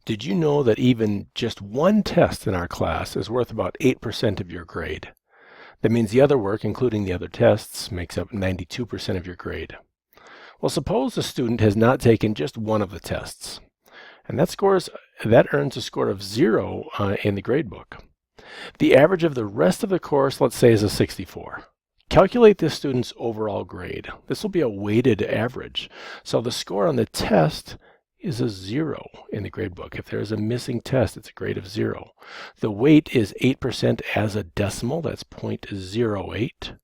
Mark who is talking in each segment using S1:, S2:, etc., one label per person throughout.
S1: Did you know that even just one test in our class is worth about 8% of your grade? That means the other work, including the other tests, makes up 92% of your grade. Well, suppose a student has not taken just one of the tests, and that earns a score of 0 in the gradebook. The average of the rest of the course, let's say, is a 64. Calculate this student's overall grade. This will be a weighted average. So the score on the test is a 0 in the gradebook. If there is a missing test, it's a grade of 0. The weight is 8% as a decimal. That's 0.08.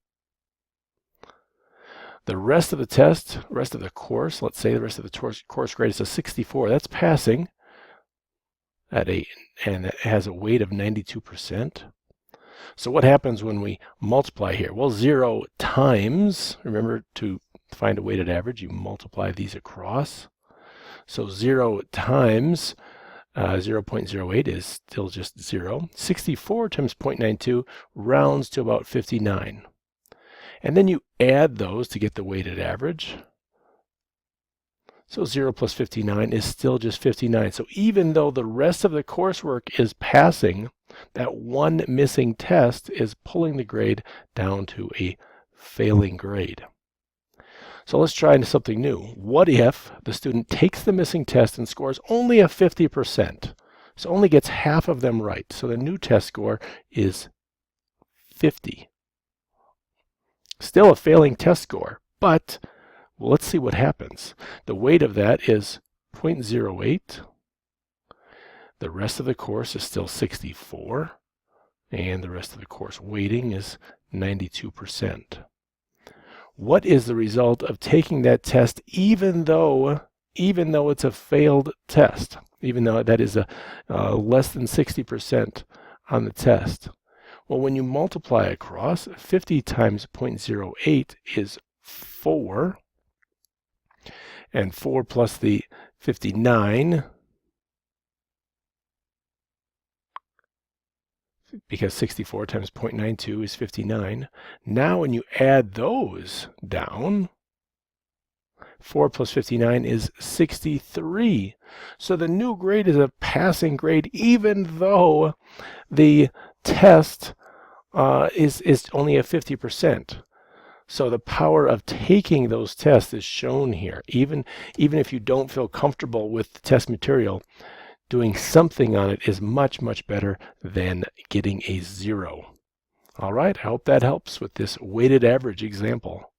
S1: The rest of the test, rest of the course, let's say the rest of the course grade is a 64. That's passing at 8, and it has a weight of 92%. So what happens when we multiply here? Well, 0 times, remember to find a weighted average, you multiply these across. So 0 times 0.08 is still just 0. 64 times 0.92 rounds to about 59. And then you add those to get the weighted average. So 0 plus 59 is still just 59. So even though the rest of the coursework is passing, that one missing test is pulling the grade down to a failing grade. So let's try something new. What if the student takes the missing test and scores only a 50%? So only gets half of them right. So the new test score is 50. Still a failing test score, but well, let's see what happens. The weight of that is 0.08. The rest of the course is still 64, and the rest of the course weighting is 92%. What is the result of taking that test even though it's a failed test, even though that is a less than 60% on the test? Well, when you multiply across, 50 times 0.08 is 4, and 4 plus the 59, because 64 times 0.92 is 59. Now when you add those down, 4 plus 59 is 63. So the new grade is a passing grade even though the test is only a 50%. So the power of taking those tests is shown here. Even if you don't feel comfortable with the test material, doing something on it is much, much better than getting a 0. All right, I hope that helps with this weighted average example.